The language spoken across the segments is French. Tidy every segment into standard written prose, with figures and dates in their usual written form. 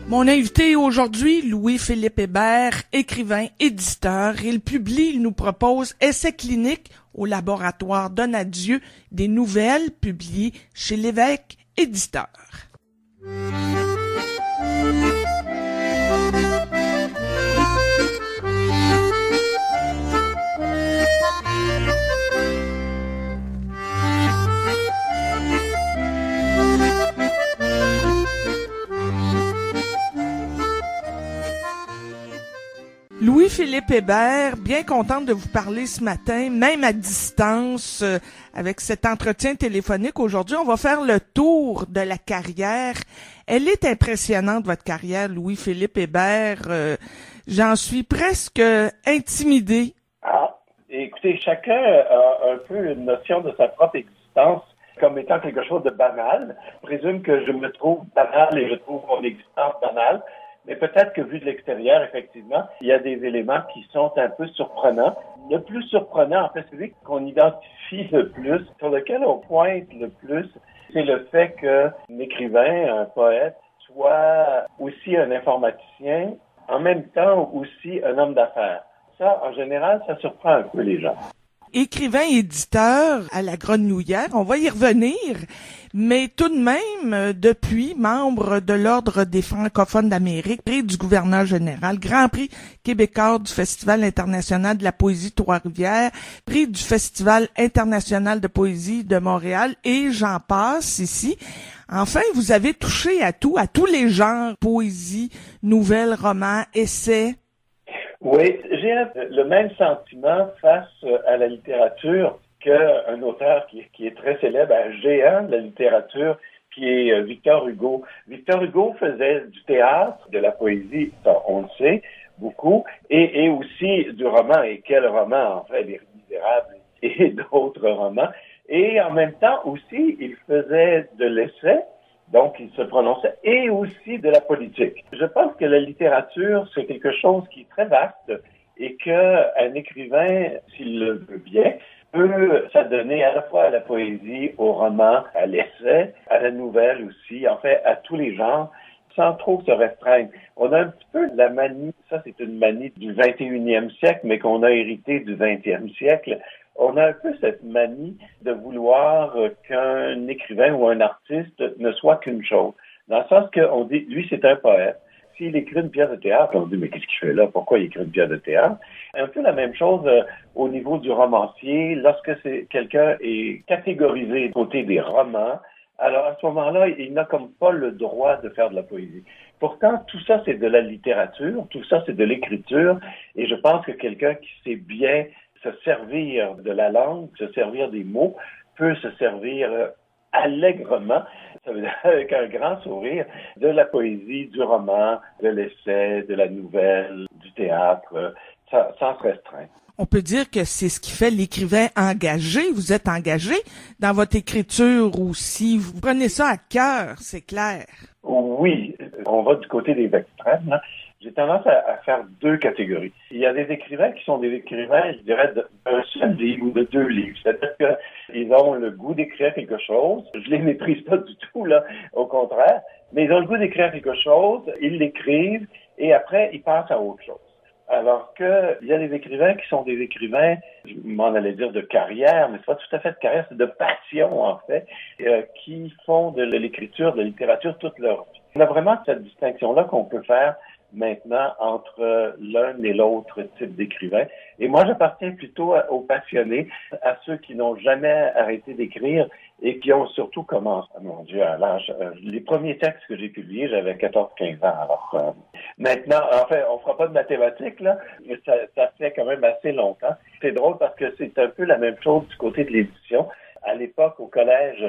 Mon invité aujourd'hui, Louis-Philippe Hébert, écrivain, éditeur. Il nous propose Essais cliniques au laboratoire Donadieu, des nouvelles publiées chez l'Évêque éditeur. Louis-Philippe Hébert, bien contente de vous parler ce matin, même à distance, avec cet entretien téléphonique. Aujourd'hui, on va faire le tour de la carrière. Elle est impressionnante, votre carrière, Louis-Philippe Hébert. J'en suis presque intimidée. Ah, écoutez, chacun a un peu une notion de sa propre existence comme étant quelque chose de banal. Je présume que je me trouve banal et je trouve mon existence banale. Mais peut-être que vu de l'extérieur, effectivement, il y a des éléments qui sont un peu surprenants. Le plus surprenant, en fait, c'est celui qu'on identifie le plus, sur lequel on pointe le plus, c'est le fait qu'un écrivain, un poète, soit aussi un informaticien, en même temps aussi un homme d'affaires. Ça, en général, ça surprend un peu les gens. Écrivain éditeur à la Grenouillère, on va y revenir, mais tout de même, depuis, membre de l'Ordre des francophones d'Amérique, prix du gouverneur général, Grand prix québécois du Festival international de la poésie Trois-Rivières, prix du Festival international de poésie de Montréal, et j'en passe ici. Enfin, vous avez touché à tout, à tous les genres, poésie, nouvelles, romans, essais. Oui, j'ai le même sentiment face à la littérature qu'un auteur qui est très célèbre, un géant de la littérature, qui est Victor Hugo. Victor Hugo faisait du théâtre, de la poésie, ça, on le sait, beaucoup, et aussi du roman. Et quel roman, en fait, Les Misérables et d'autres romans. Et en même temps aussi, il faisait de l'essai, donc il se prononçait, et aussi de la politique. Je pense que la littérature, c'est quelque chose qui est très vaste et qu'un écrivain, s'il le veut bien, peut s'adonner à la fois à la poésie, au roman, à l'essai, à la nouvelle aussi, en fait, à tous les genres, sans trop se restreindre. On a un petit peu la manie, ça c'est une manie du 21e siècle, mais qu'on a hérité du 20e siècle. On a un peu cette manie de vouloir qu'un écrivain ou un artiste ne soit qu'une chose. Dans le sens qu'on dit, lui, c'est un poète. S'il écrit une pièce de théâtre, on dit, mais qu'est-ce qu'il fait là? Pourquoi il écrit une pièce de théâtre? Un peu la même chose au niveau du romancier. Lorsque quelqu'un est catégorisé côté des romans, alors à ce moment-là, il n'a comme pas le droit de faire de la poésie. Pourtant, tout ça, c'est de la littérature, tout ça, c'est de l'écriture, et je pense que quelqu'un qui sait bien se servir de la langue, se servir des mots, peut se servir allègrement, ça veut dire avec un grand sourire, de la poésie, du roman, de l'essai, de la nouvelle, du théâtre, sans se restreindre. On peut dire que c'est ce qui fait l'écrivain engagé. Vous êtes engagé dans votre écriture aussi. Vous prenez ça à cœur, c'est clair. Oui, on va du côté des extrêmes, hein. J'ai tendance à faire deux catégories. Il y a des écrivains qui sont des écrivains, je dirais, d'un seul livre ou de deux livres. C'est-à-dire qu'ils ont le goût d'écrire quelque chose. Je les méprise pas du tout, là, au contraire. Mais ils ont le goût d'écrire quelque chose, ils l'écrivent, et après, ils passent à autre chose. Alors que il y a des écrivains qui sont des écrivains, je m'en allais dire de carrière, mais c'est pas tout à fait de carrière, c'est de passion, en fait, qui font de l'écriture, de la littérature toute leur vie. Il y a vraiment cette distinction-là qu'on peut faire maintenant entre l'un et l'autre type d'écrivain. Et moi, j'appartiens plutôt aux passionnés, à ceux qui n'ont jamais arrêté d'écrire et qui ont surtout commencé. Mon Dieu, à l'âge, les premiers textes que j'ai publiés, j'avais 14-15 ans. Alors, maintenant, en fait, on fera pas de mathématiques, là, mais ça fait quand même assez longtemps. C'est drôle parce que c'est un peu la même chose du côté de l'édition. À l'époque, au collège,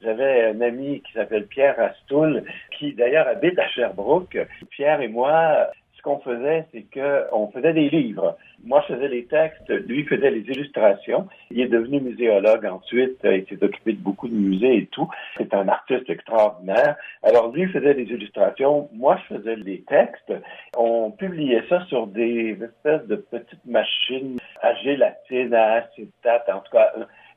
j'avais un ami qui s'appelle Pierre Rastoul, qui d'ailleurs habite à Sherbrooke. Pierre et moi, ce qu'on faisait, c'est qu'on faisait des livres. Moi, je faisais les textes, lui faisait les illustrations. Il est devenu muséologue ensuite, il s'est occupé de beaucoup de musées et tout. C'est un artiste extraordinaire. Alors, lui faisait des illustrations, moi, je faisais les textes. On publiait ça sur des espèces de petites machines à gélatine, à acétate, en tout cas.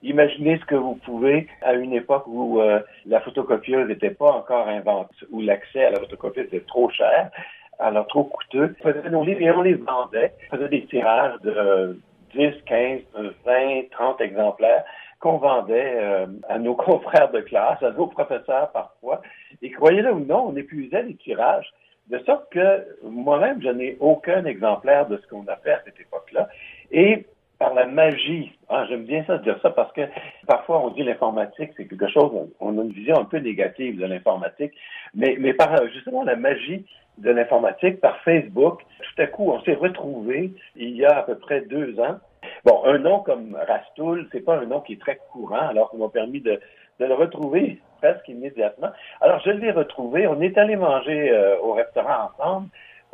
Imaginez ce que vous pouvez à une époque où la photocopieuse n'était pas encore inventée, où l'accès à la photocopieuse était trop cher, alors trop coûteux. On faisait nos livres et on les vendait. On faisait des tirages de 10, 15, 20, 30 exemplaires qu'on vendait à nos confrères de classe, à nos professeurs parfois. Et croyez-le ou non, on épuisait les tirages, de sorte que moi-même, je n'ai aucun exemplaire de ce qu'on a fait à cette époque-là. Et par la magie, j'aime bien ça dire ça parce que parfois on dit l'informatique, c'est quelque chose, on a une vision un peu négative de l'informatique, mais par justement la magie de l'informatique, par Facebook, tout à coup on s'est retrouvés il y a à peu près 2 ans. Bon, un nom comme Rastoul, c'est pas un nom qui est très courant, alors ça m'a permis de le retrouver presque immédiatement. Alors je l'ai retrouvé, on est allé manger au restaurant ensemble.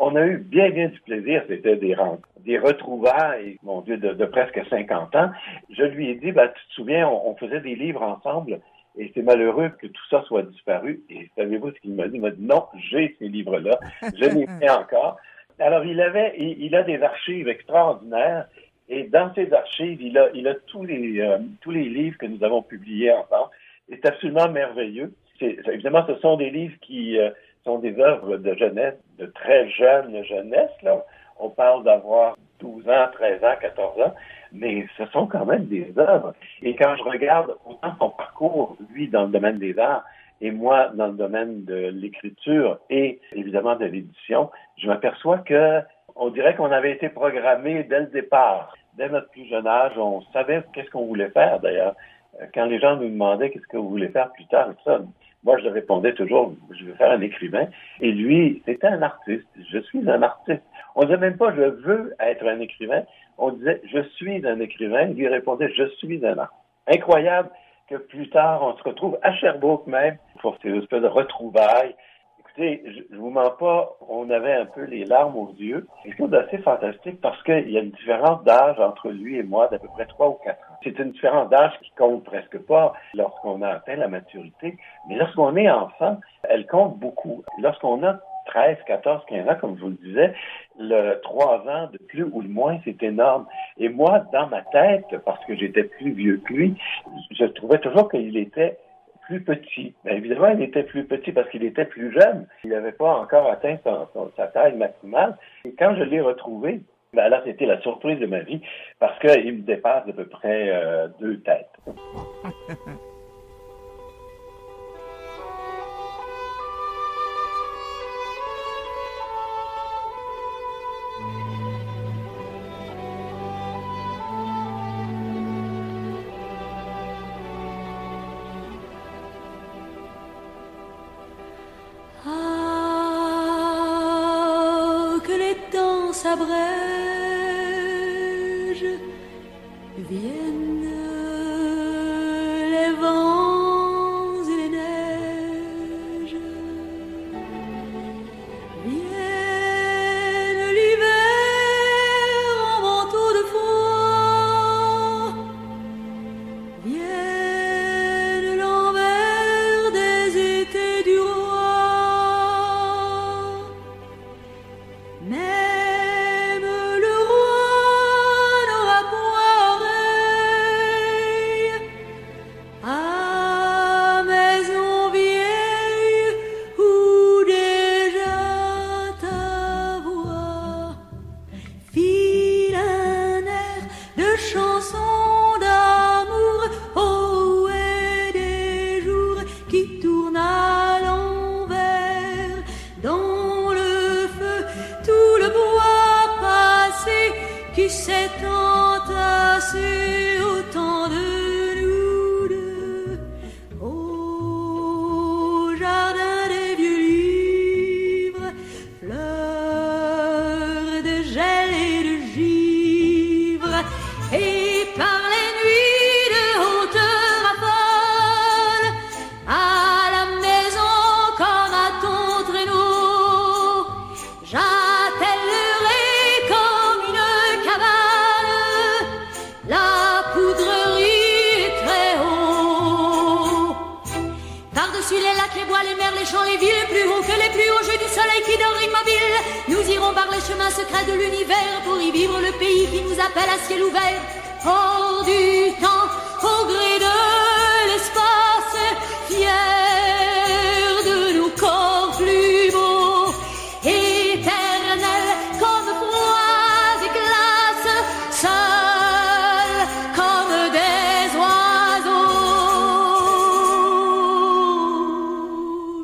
On a eu bien du plaisir, c'était des retrouvailles, mon Dieu, de presque 50 ans. Je lui ai dit, tu te souviens, on faisait des livres ensemble et c'est malheureux que tout ça soit disparu. Et savez-vous ce qu'il m'a dit? Il m'a dit, non, j'ai ces livres-là, je les ai encore. Alors, il a des archives extraordinaires et dans ces archives, il a tous les livres que nous avons publiés ensemble. C'est absolument merveilleux. Évidemment, ce sont des livres qui sont des œuvres de jeunesse, de très jeune jeunesse, là. On parle d'avoir 12 ans, 13 ans, 14 ans, mais ce sont quand même des œuvres. Et quand je regarde autant son parcours, lui, dans le domaine des arts, et moi, dans le domaine de l'écriture et évidemment de l'édition, je m'aperçois que on dirait qu'on avait été programmé dès le départ. Dès notre plus jeune âge, on savait qu'est-ce qu'on voulait faire, d'ailleurs. Quand les gens nous demandaient qu'est-ce que vous voulez faire plus tard, et tout ça, moi, je répondais toujours, je veux faire un écrivain. Et lui, c'était un artiste. Je suis un artiste. On ne disait même pas, je veux être un écrivain. On disait, je suis un écrivain. Il lui répondait, je suis un artiste. Incroyable que plus tard, on se retrouve à Sherbrooke même pour ces espèces de retrouvailles. Écoutez, je vous mens pas, on avait un peu les larmes aux yeux. C'est quelque chose d'assez fantastique parce qu'il y a une différence d'âge entre lui et moi d'à peu près 3 ou 4 ans. C'est une différence d'âge qui compte presque pas lorsqu'on a atteint la maturité, mais lorsqu'on est enfant, elle compte beaucoup. Lorsqu'on a 13, 14, 15 ans, comme je vous le disais, le 3 ans de plus ou de moins, c'est énorme. Et moi, dans ma tête, parce que j'étais plus vieux que lui, je trouvais toujours qu'il était plus petit. Bien évidemment, il était plus petit parce qu'il était plus jeune. Il n'avait pas encore atteint sa taille maximale. Et quand je l'ai retrouvé, là, c'était la surprise de ma vie parce qu'il me dépasse d'à peu près 2 têtes. S'abrège, viennent les vents et les neiges, viennent l'hiver en manteau de froid, viennent l'envers des étés du roi, mais s'est entassé autant de nous deux au jardin des vieux livres, fleurs de gel et de givre, et par les nuits de haute rafale à la maison comme à ton traîneau, j'attellerai comme une cabane la poudrerie très haut. Par-dessus les lacs, les bois, les mers, les champs, les villes, plus haut que les plus hauts jeux du soleil qui dort immobile, nous irons par les chemins secrets de l'univers pour y vivre le pays qui nous appelle à ciel ouvert. Hors du temps, au gré de l'espace, fiers de nos corps plus beaux, éternels comme froids et glaces, seuls comme des oiseaux.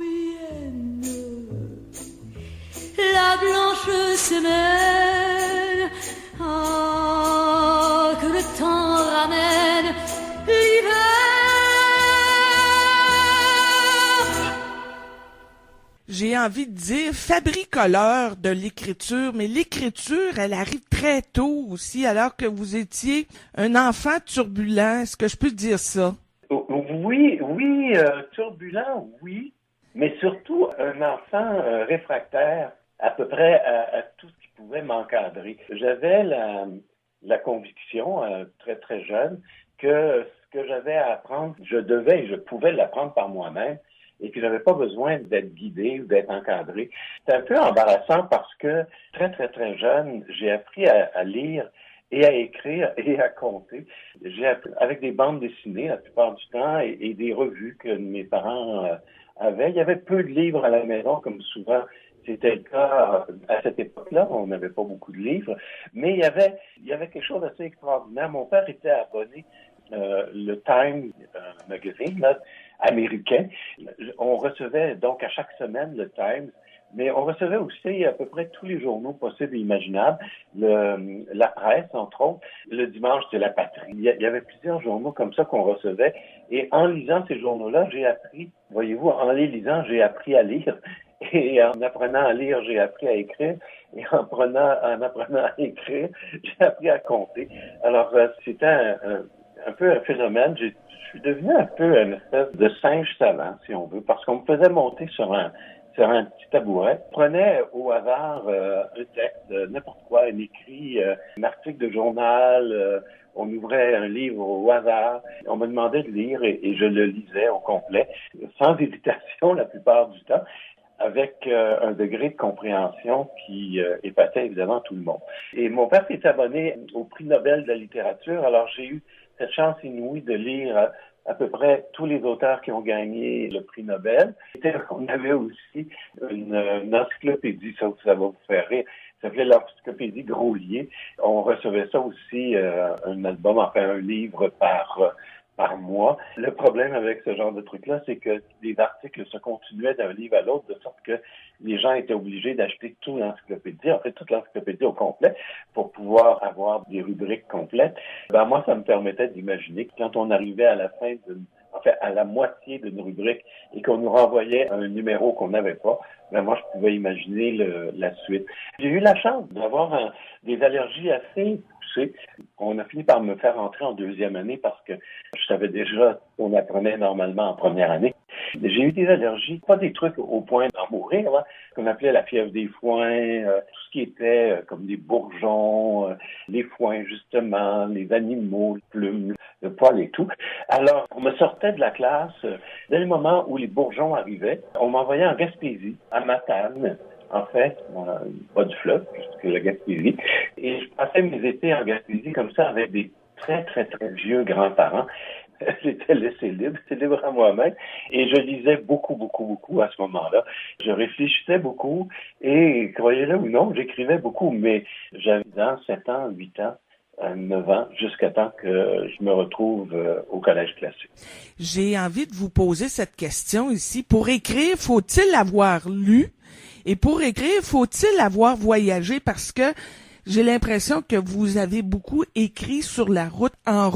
Vienne la blanche semaine, ah, que le temps ramène l'hiver. J'ai envie de dire fabricoleur de l'écriture, mais l'écriture, elle arrive très tôt aussi, alors que vous étiez un enfant turbulent. Est-ce que je peux dire ça? Oui, turbulent, oui, mais surtout un enfant réfractaire à peu près à tout ce qui pouvait m'encadrer. J'avais la conviction, très très jeune, que ce que j'avais à apprendre, je pouvais l'apprendre par moi-même et que j'avais pas besoin d'être guidé ou d'être encadré. C'est un peu embarrassant parce que très très très jeune, j'ai appris à lire et à écrire et à compter. J'ai appris avec des bandes dessinées la plupart du temps et des revues que mes parents avaient. Il y avait peu de livres à la maison, comme souvent c'était le cas à cette époque-là. On n'avait pas beaucoup de livres, mais il y avait quelque chose d'assez extraordinaire. Mon père était abonné le Time magazine là, américain. On recevait donc à chaque semaine le Times, mais on recevait aussi à peu près tous les journaux possibles et imaginables, la presse, entre autres. Le dimanche, c'est La Patrie. Il y avait plusieurs journaux comme ça qu'on recevait. Et en lisant ces journaux-là, j'ai appris, voyez-vous, en les lisant, j'ai appris à lire. Et en apprenant à lire, j'ai appris à écrire. Et en apprenant à écrire, j'ai appris à compter. Alors, c'était un peu un phénomène. Je suis devenu un peu une espèce de singe savant, si on veut, parce qu'on me faisait monter sur un petit tabouret. Je prenais au hasard un texte, n'importe quoi, un écrit, un article de journal, on ouvrait un livre au hasard. On me demandait de lire et je le lisais au complet, sans hésitation la plupart du temps, avec un degré de compréhension qui épatait évidemment tout le monde. Et mon père s'est abonné au prix Nobel de la littérature, alors j'ai eu cette chance inouïe de lire à peu près tous les auteurs qui ont gagné le prix Nobel. On avait aussi une encyclopédie, ça va vous faire rire, ça s'appelait l'encyclopédie Groslier. On recevait ça aussi, un album, enfin un livre par mois. Le problème avec ce genre de truc-là, c'est que les articles se continuaient d'un livre à l'autre, de sorte que les gens étaient obligés d'acheter toute l'encyclopédie, en fait toute l'encyclopédie au complet, pour pouvoir avoir des rubriques complètes. Moi, ça me permettait d'imaginer que quand on arrivait à la fin à la moitié d'une rubrique et qu'on nous renvoyait un numéro qu'on n'avait pas, moi, je pouvais imaginer la suite. J'ai eu la chance d'avoir des allergies assez poussées. On a fini par me faire entrer en deuxième année parce que je savais déjà qu'on apprenait normalement en première année. J'ai eu des allergies, pas des trucs au point d'en mourir, là, qu'on appelait la fièvre des foins, tout ce qui était comme des bourgeons, les foins justement, les animaux, les plumes, le poil et tout. Alors, on me sortait de la classe, dès le moment où les bourgeons arrivaient, on m'envoyait en Gaspésie, à Matane, en fait, pas du fleuve, puisque la Gaspésie. Et je passais mes étés en Gaspésie comme ça avec des très, très, très vieux grands-parents. J'étais laissé libre à moi-même. Et je lisais beaucoup, beaucoup, beaucoup à ce moment-là. Je réfléchissais beaucoup et, croyez-le ou non, j'écrivais beaucoup. Mais j'avais 7 ans, 8 ans, 9 ans, jusqu'à temps que je me retrouve au collège classique. J'ai envie de vous poser cette question ici. Pour écrire, faut-il avoir lu? Et pour écrire, faut-il avoir voyagé? Parce que j'ai l'impression que vous avez beaucoup écrit sur la route, en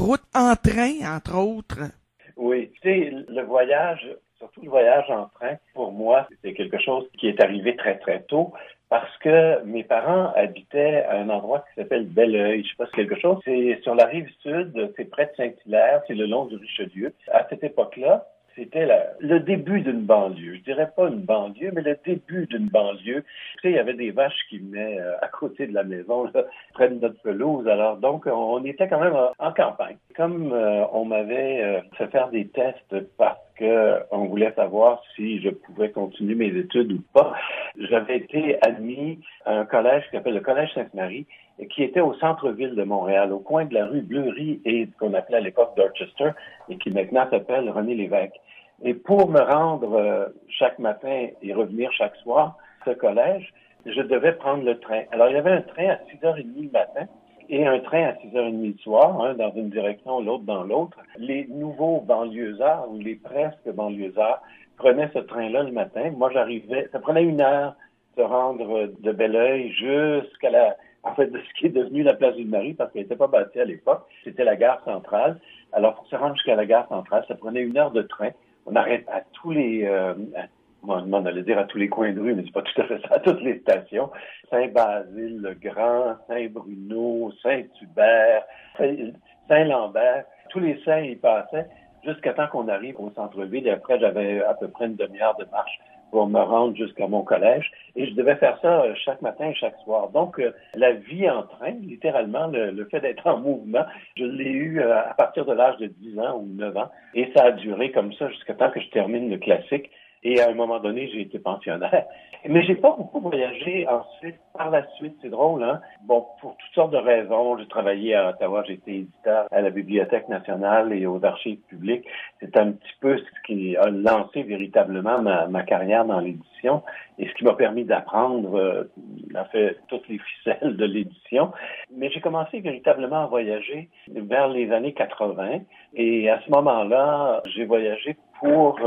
train, entre autres. Oui, tu sais, le voyage, surtout le voyage en train, pour moi, c'était quelque chose qui est arrivé très, très tôt. Parce que mes parents habitaient à un endroit qui s'appelle Belleuil. Je sais pas si c'est quelque chose. C'est sur la rive sud, c'est près de Saint-Hilaire, c'est le long du Richelieu. À cette époque-là, c'était le début d'une banlieue. Je dirais pas une banlieue, mais le début d'une banlieue. Tu sais, il y avait des vaches qui venaient à côté de la maison, là, près de notre pelouse. Alors, donc, on était quand même en campagne. Comme on m'avait fait faire des tests parce qu'on voulait savoir si je pouvais continuer mes études ou pas, J'avais été admis à un collège qui s'appelle le Collège Sainte-Marie, qui était au centre-ville de Montréal, au coin de la rue Bleury et ce qu'on appelait à l'époque Dorchester, et qui maintenant s'appelle René Lévesque. Et pour me rendre chaque matin et revenir chaque soir à ce collège, je devais prendre le train. Alors, il y avait un train à 6h30 le matin et un train à 6h30 le soir, un dans une direction, l'autre dans l'autre. Les nouveaux banlieusards ou les presque banlieusards prenaient ce train-là le matin. Moi, j'arrivais, ça prenait 1 heure de se rendre de Belleuil jusqu'à de ce qui est devenu la place Ville-Marie, parce qu'elle n'était pas bâtie à l'époque. C'était la gare centrale. Alors, pour se rendre jusqu'à la gare centrale, ça prenait 1 heure de train. On arrête à tous les, on allait dire à tous les coins de rue, mais c'est pas tout à fait ça, à toutes les stations. Saint-Basile, le Grand, Saint-Bruno, Saint-Hubert, Saint-Lambert. Tous les saints y passaient jusqu'à temps qu'on arrive au centre-ville. Et après, j'avais à peu près une demi-heure de marche pour me rendre jusqu'à mon collège. Et je devais faire ça chaque matin et chaque soir. Donc, la vie en train, littéralement, le fait d'être en mouvement, je l'ai eu à partir de l'âge de 10 ans ou 9 ans. Et ça a duré comme ça jusqu'à temps que je termine le classique. Et à un moment donné, j'ai été pensionnaire. Mais j'ai pas beaucoup voyagé ensuite, par la suite. C'est drôle, hein? Bon, pour toutes sortes de raisons. J'ai travaillé à Ottawa, j'ai été éditeur à la Bibliothèque nationale et aux archives publiques. C'est un petit peu ce qui a lancé véritablement ma carrière dans l'édition et ce qui m'a permis d'apprendre, en fait, toutes les ficelles de l'édition. Mais j'ai commencé véritablement à voyager vers les années 80. Et à ce moment-là, j'ai voyagé pour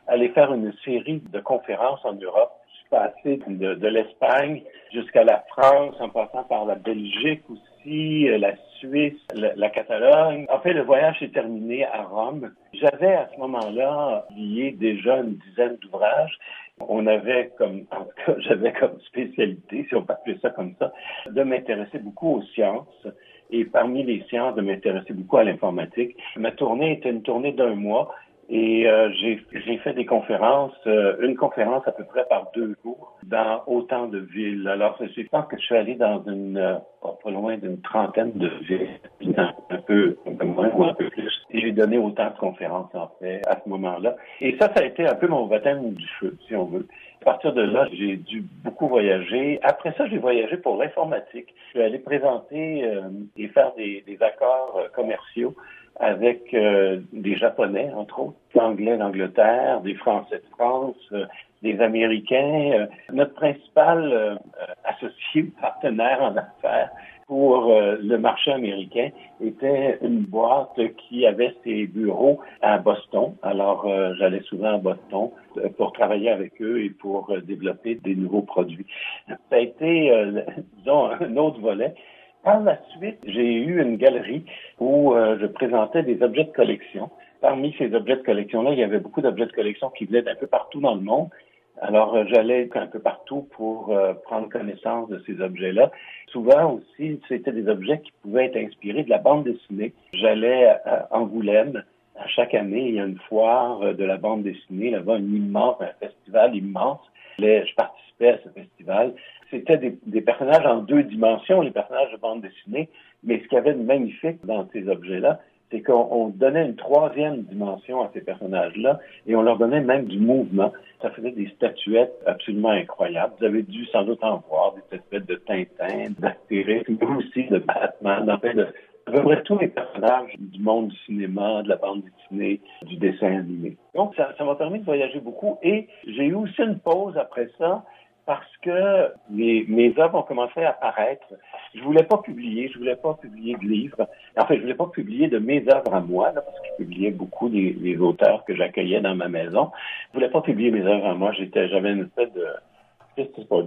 aller faire une série de conférences en Europe. Je suis passé de l'Espagne jusqu'à la France, en passant par la Belgique aussi, la Suisse, la Catalogne. En fait, le voyage s'est terminé à Rome. J'avais à ce moment-là lié déjà une dizaine d'ouvrages. On avait j'avais comme spécialité, si on peut appeler ça comme ça, de m'intéresser beaucoup aux sciences. Et parmi les sciences, de m'intéresser beaucoup à l'informatique. Ma tournée était une tournée d'1 mois. Et j'ai fait des conférences, une conférence à peu près par 2 jours, dans autant de villes. Alors, je pense que je suis allé dans pas loin d'une trentaine de villes, un peu moins ou un peu plus. Et j'ai donné autant de conférences, en fait, à ce moment-là. Et ça a été un peu mon baptême du feu, si on veut. À partir de là, j'ai dû beaucoup voyager. Après ça, j'ai voyagé pour l'informatique. Je suis allé présenter et faire des accords commerciaux avec des Japonais, entre autres, Anglais d'Angleterre, des Français de France, des Américains. Notre principal associé, partenaire en affaires pour le marché américain était une boîte qui avait ses bureaux à Boston. Alors, j'allais souvent à Boston pour travailler avec eux et pour développer des nouveaux produits. Ça a été, disons, un autre volet. Par la suite, j'ai eu une galerie où je présentais des objets de collection. Parmi ces objets de collection-là, il y avait beaucoup d'objets de collection qui venaient d'un peu partout dans le monde. Alors, j'allais un peu partout pour prendre connaissance de ces objets-là. Souvent aussi, c'était des objets qui pouvaient être inspirés de la bande dessinée. J'allais à Angoulême. À chaque année, il y a une foire de la bande dessinée. Là-bas, un festival immense. Je participais à ce festival. C'était des personnages en 2 dimensions, les personnages de bande dessinée. Mais ce qu'il y avait de magnifique dans ces objets-là, c'est qu'on donnait une 3e dimension à ces personnages-là et on leur donnait même du mouvement. Ça faisait des statuettes absolument incroyables. Vous avez dû sans doute en voir, des statuettes de Tintin, d'Astérix, mais aussi de Batman, en fait, à peu près tous les personnages du monde du cinéma, de la bande dessinée, du dessin animé. Donc, ça m'a permis de voyager beaucoup et j'ai eu aussi une pause après ça parce que mes œuvres ont commencé à apparaître. Je voulais pas publier de livres. En fait, je voulais pas publier de mes œuvres à moi, là, parce que je publiais beaucoup des auteurs que j'accueillais dans ma maison. Je voulais pas publier mes œuvres à moi. J'avais une espèce de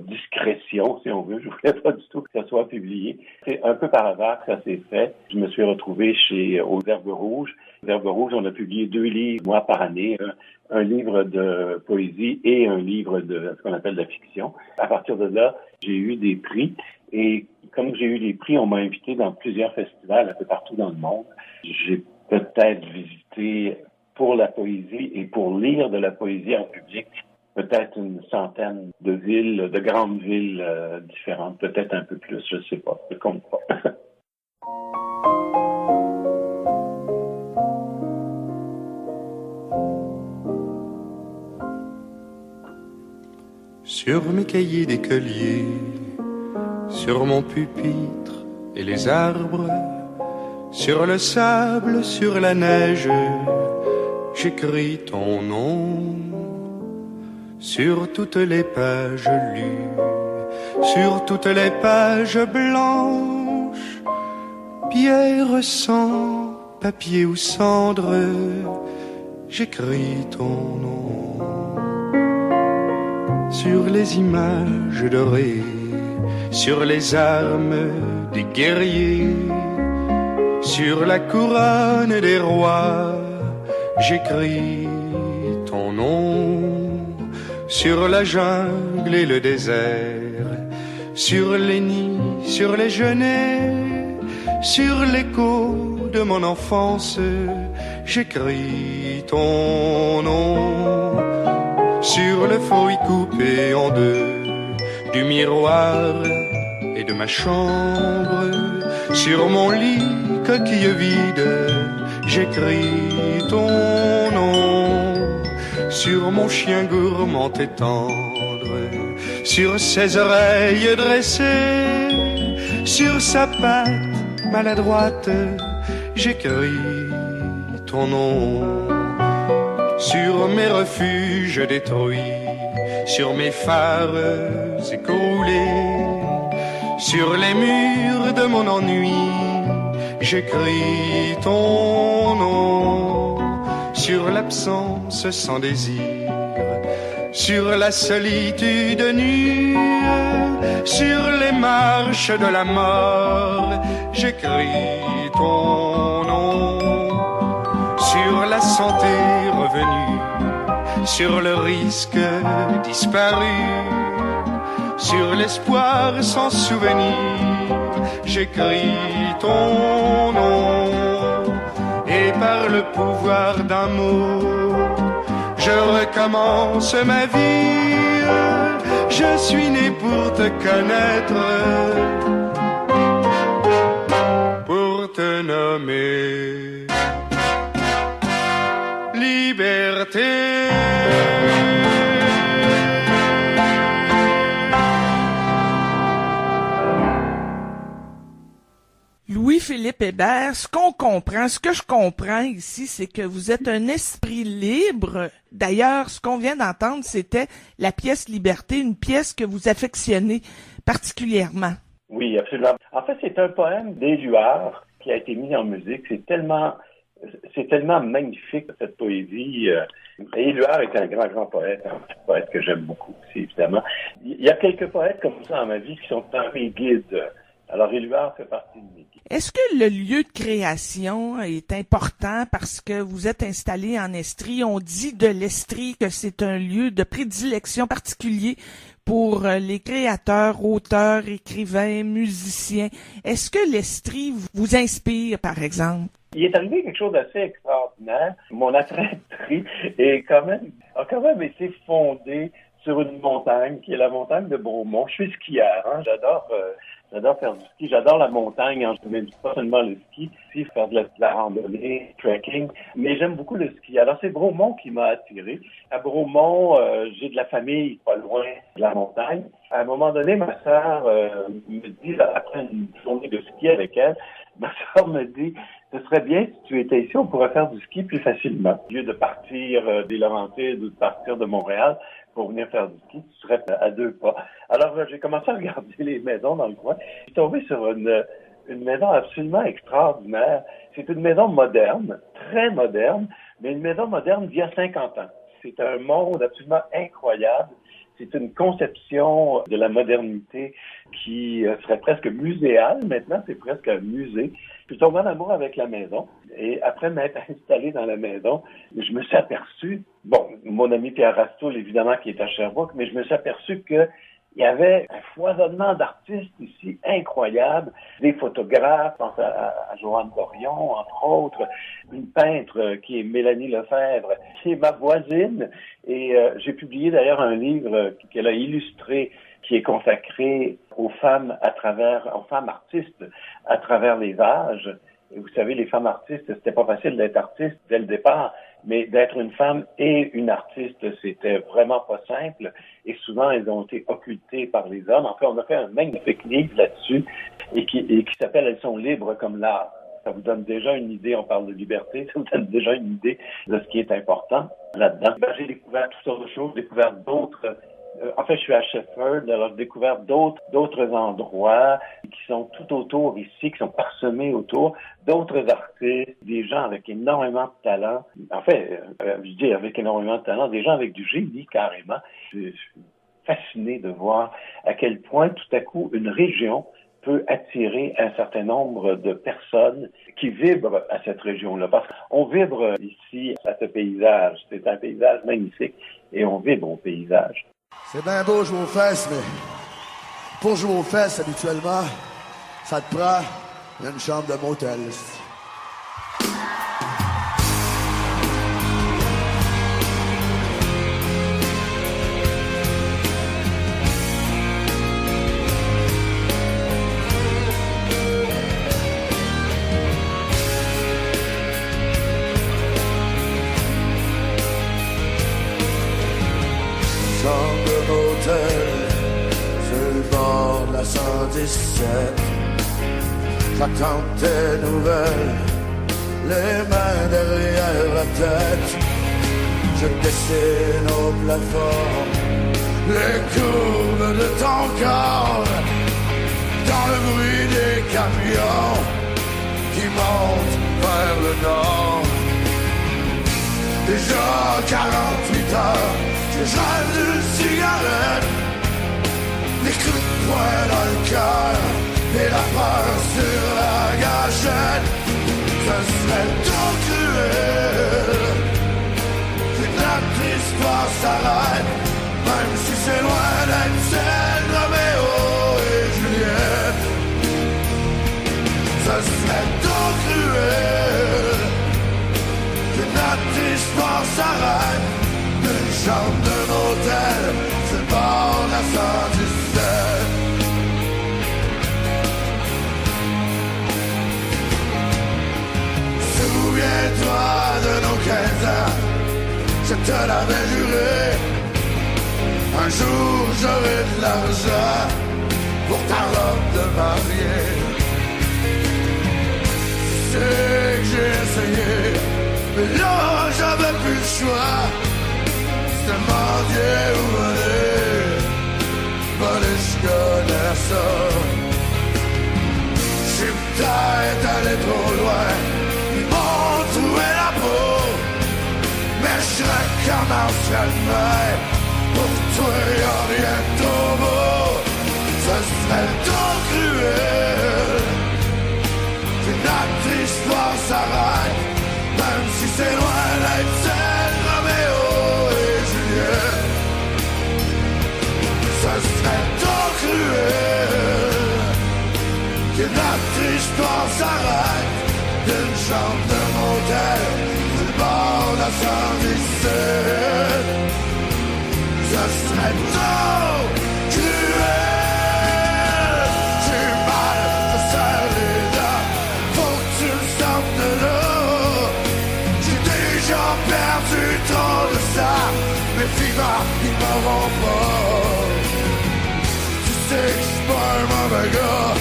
discrétion, si on veut. Je voulais pas du tout que ça soit publié. C'est un peu par hasard que ça s'est fait. Je me suis retrouvé aux Herbes Rouges. Aux Herbes Rouges, on a publié 2 livres, moi, par année. Un livre de poésie et un livre de ce qu'on appelle de la fiction. À partir de là, j'ai eu des prix. Et comme j'ai eu des prix, on m'a invité dans plusieurs festivals un peu partout dans le monde. J'ai peut-être visité pour la poésie et pour lire de la poésie en public peut-être une centaine de villes, de grandes villes différentes, peut-être un peu plus, je sais pas, je compte pas. sur mes cahiers d'écolier, sur mon pupitre et les arbres, sur le sable, sur la neige, j'écris ton nom. Sur toutes les pages lues, sur toutes les pages blanches, pierre, sang, papier ou cendre, j'écris ton nom. Sur les images dorées, sur les armes des guerriers, sur la couronne des rois, j'écris ton nom. Sur la jungle et le désert, sur les nids, sur les genêts, sur l'écho de mon enfance, j'écris ton nom. Sur le fruit coupé en deux du miroir et de ma chambre, sur mon lit coquille vide, j'écris ton nom. Sur mon chien gourmand et tendre, sur ses oreilles dressées, sur sa patte maladroite, j'écris ton nom. Sur mes refuges détruits, sur mes phares écroulés, sur les murs de mon ennui, j'écris ton nom. Sur l'absence sans désir, sur la solitude nue, sur les marches de la mort, j'écris ton nom. Sur la santé revenue, sur le risque disparu, sur l'espoir sans souvenir, j'écris ton nom. Et par le pouvoir d'un mot, je recommence ma vie. Je suis né pour te connaître, pour te nommer liberté. Louis-Philippe Hébert, ce que je comprends ici, c'est que vous êtes un esprit libre. D'ailleurs, ce qu'on vient d'entendre, c'était la pièce Liberté, une pièce que vous affectionnez particulièrement. Oui, absolument. En fait, c'est un poème d'Éluard qui a été mis en musique. C'est tellement magnifique, cette poésie. Éluard est un grand poète, un poète que j'aime beaucoup aussi, évidemment. Il y a quelques poètes comme ça dans ma vie qui sont un mes guides. Alors, Éluard fait partie de mes guides. Est-ce que le lieu de création est important parce que vous êtes installé en Estrie? On dit de l'Estrie que c'est un lieu de prédilection particulier pour les créateurs, auteurs, écrivains, musiciens. Est-ce que l'Estrie vous inspire, par exemple? Il est arrivé quelque chose d'assez extraordinaire. Mon attrait a quand même été fondé sur une montagne, qui est la montagne de Bromont. Je suis skieur, hein? J'adore faire du ski, j'adore la montagne, mais pas seulement le ski, aussi faire de la randonnée, trekking, mais j'aime beaucoup le ski. Alors c'est Bromont qui m'a attiré. À Bromont, j'ai de la famille pas loin de la montagne. À un moment donné, ma sœur me dit, après une journée de ski avec elle, ma sœur me dit, ce serait bien si tu étais ici, on pourrait faire du ski plus facilement. Au lieu de partir des Laurentides ou de partir de Montréal pour venir faire du ski, tu serais à 2 pas. Alors, j'ai commencé à regarder les maisons dans le coin. Je suis tombé sur une maison absolument extraordinaire. C'est une maison moderne, très moderne, mais une maison moderne d'il y a 50 ans. C'est un monde absolument incroyable. C'est une conception de la modernité qui serait presque muséale. Maintenant, c'est presque un musée. Je suis tombé en amour avec la maison. Et après m'être installé dans la maison, je me suis aperçu, mon ami Pierre Rastoul, évidemment, qui est à Sherbrooke, mais je me suis aperçu que il y avait un foisonnement d'artistes ici incroyable, des photographes, je pense à Joanne Dorion, entre autres, une peintre qui est Mélanie Lefebvre, qui est ma voisine, et j'ai publié d'ailleurs un livre qu'elle a illustré, qui est consacré aux femmes artistes à travers les âges. Et vous savez, les femmes artistes, c'était pas facile d'être artiste dès le départ. Mais d'être une femme et une artiste, c'était vraiment pas simple. Et souvent, elles ont été occultées par les hommes. En fait, on a fait un magnifique livre là-dessus et qui s'appelle « Elles sont libres comme l'art ». Ça vous donne déjà une idée, on parle de liberté, ça vous donne déjà une idée de ce qui est important là-dedans. J'ai découvert toutes sortes de choses, j'ai découvert d'autres... En fait, je suis à Shefford, alors j'ai découvert d'autres endroits qui sont tout autour ici, qui sont parsemés autour, d'autres artistes, des gens avec énormément de talent. En fait, je dis avec énormément de talent, des gens avec du génie carrément. Je suis fasciné de voir à quel point tout à coup une région peut attirer un certain nombre de personnes qui vibrent à cette région-là. Parce qu'on vibre ici à ce paysage. C'est un paysage magnifique et on vibre au paysage. C'est bien beau jouer aux fesses, mais pour jouer aux fesses, habituellement, ça te prend une chambre de motel. Sur le bord de la 117, j'attends tes nouvelles, les mains derrière la tête. Je dessine au plafond les courbes de ton corps, dans le bruit des camions qui montent vers le nord. Déjà 48 heures, je rêve d'une cigarette, des coups de poing dans le cœur et la peur sur la gâchette. Ce serait trop cruel que notre histoire s'arrête, même si c'est loin d'être celle de Roméo et Juliette. Ce serait trop cruel que notre histoire s'arrête. Une chambre d'un hôtel sur le bord de la 117. Souviens-toi de nos 15 ans, je te l'avais juré. Un jour j'aurai de l'argent pour ta robe de mariée. Tu sais que j'ai essayé, mais là j'avais plus le choix. Mendier ou voler, je connais ça. J'suis peut-être allé trop loin, ils m'ont troué la peau, mais je recommencerai demain. Pour toi y'a rien de trop beau. Ce serait trop cruel que notre histoire s'arrête, même si c'est loin d'être celle de Roméo. Ce serait trop cruel que notre histoire s'arrête, d'une chambre de motel sur le bord de la 117. Ce serait trop cruel. J'ai mal, je serre les dents, faut que tu me sortes de là. J'ai déjà perdu trop de ça, mes fibres, ils m'auront pas. Tu sais que j'suis pas un mauvais gars,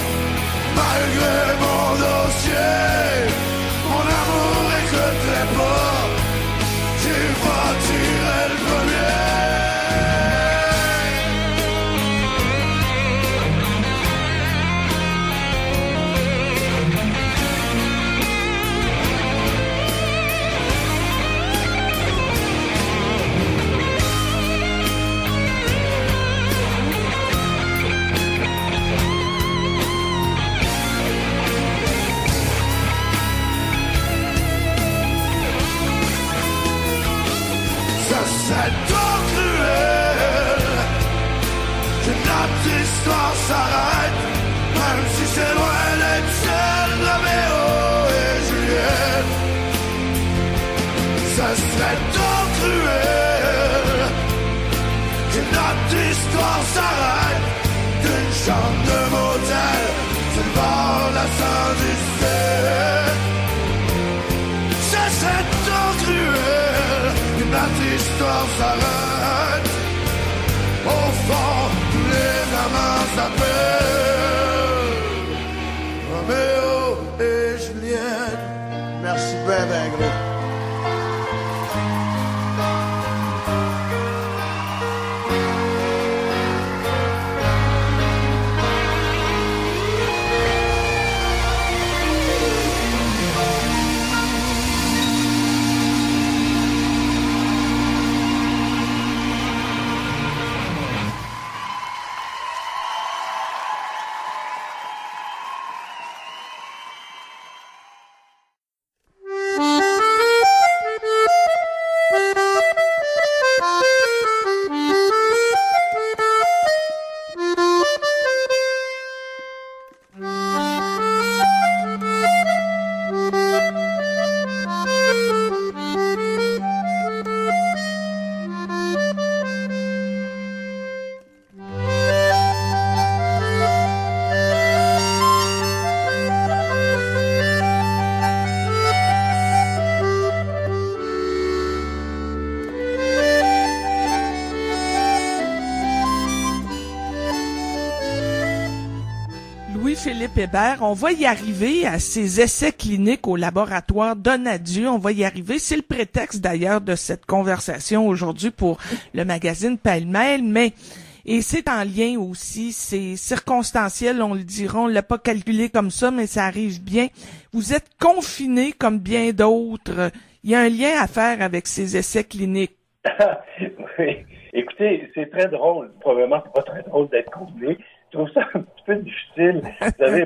malgré mon dossier. Mon amour écouterait pas, j'ai pas tiré le premier. C'est trop cruel que notre histoire s'arrête, même si c'est loin d'être celle de Roméo et Juliette. Ce serait trop cruel que notre histoire s'arrête, d'une chambre de motel sur le bord de la 117. Ce serait trop cruel s'arrête. Au fond, tous les amants s'appellent Roméo et Juliette. Merci ben gros. Louis-Philippe Hébert, on va y arriver à ces essais cliniques au laboratoire Donadieu. On va y arriver. C'est le prétexte d'ailleurs de cette conversation aujourd'hui pour le magazine Pêle-mêle, et c'est en lien aussi, c'est circonstanciel, on le dira, on l'a pas calculé comme ça, mais ça arrive bien. Vous êtes confinés comme bien d'autres. Il y a un lien à faire avec ces essais cliniques. Oui. Écoutez, c'est très drôle. Probablement, c'est pas très drôle d'être confiné. Je trouve ça un petit peu difficile. Vous savez,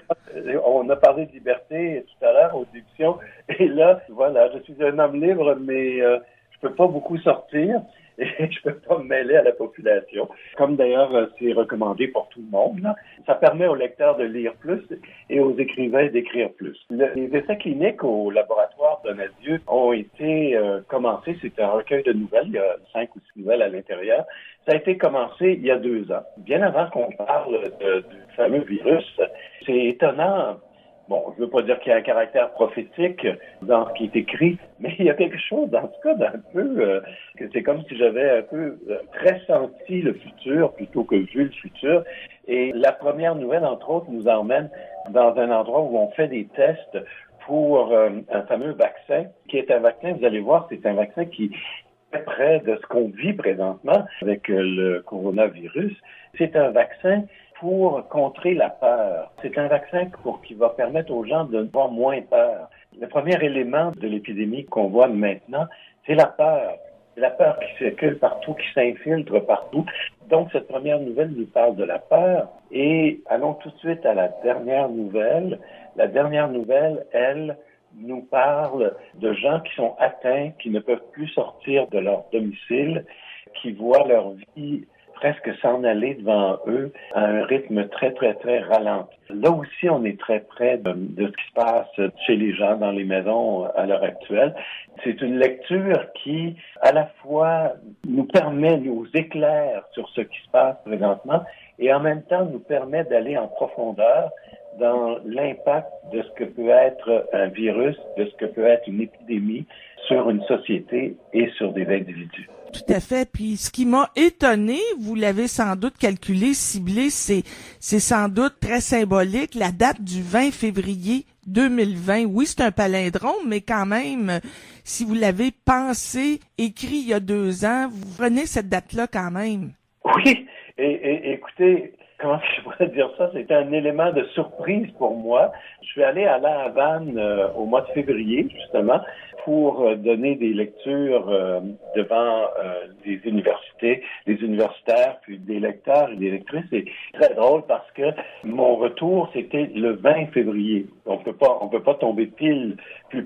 on a parlé de liberté tout à l'heure aux émissions. Et là, voilà, je suis un homme libre, mais je peux pas beaucoup sortir. Et je peux pas me mêler à la population. Comme d'ailleurs, c'est recommandé pour tout le monde, là. Ça permet aux lecteurs de lire plus et aux écrivains d'écrire plus. Les essais cliniques au laboratoire Donadieu ont été commencés. C'est un recueil de nouvelles. Il y a 5 ou 6 nouvelles à l'intérieur. Ça a été commencé il y a 2 ans. Bien avant qu'on parle du fameux virus. C'est étonnant. Bon, je veux pas dire qu'il y a un caractère prophétique dans ce qui est écrit, mais il y a quelque chose, en tout cas, d'un peu, que c'est comme si j'avais un peu pressenti le futur plutôt que vu le futur. Et la première nouvelle, entre autres, nous emmène dans un endroit où on fait des tests pour un fameux vaccin, qui est un vaccin, vous allez voir, c'est un vaccin qui est près de ce qu'on vit présentement avec le coronavirus. C'est un vaccin pour contrer la peur. C'est un vaccin qui va permettre aux gens de avoir moins peur. Le premier élément de l'épidémie qu'on voit maintenant, c'est la peur. C'est la peur qui circule partout, qui s'infiltre partout. Donc, cette première nouvelle nous parle de la peur. Et allons tout de suite à la dernière nouvelle. La dernière nouvelle, elle, nous parle de gens qui sont atteints, qui ne peuvent plus sortir de leur domicile, qui voient leur vie presque s'en aller devant eux à un rythme très, très, très ralenti. Là aussi, on est très près de ce qui se passe chez les gens dans les maisons à l'heure actuelle. C'est une lecture qui, à la fois, nous éclaire sur ce qui se passe présentement et en même temps nous permet d'aller en profondeur dans l'impact de ce que peut être un virus, de ce que peut être une épidémie sur une société et sur des individus. Tout à fait. Puis ce qui m'a étonné, vous l'avez sans doute calculé, ciblé, c'est sans doute très symbolique, la date du 20 février 2020. Oui, c'est un palindrome, mais quand même, si vous l'avez pensé, écrit il y a 2 ans, vous prenez cette date-là quand même. Oui, et écoutez, comment je pourrais dire ça? C'est un élément de surprise pour moi. Je suis allé à La Havane au mois de février, justement, pour donner des lectures devant des universités, des universitaires, puis des lecteurs et des lectrices. C'est très drôle parce que mon retour, c'était le 20 février. On peut pas tomber plus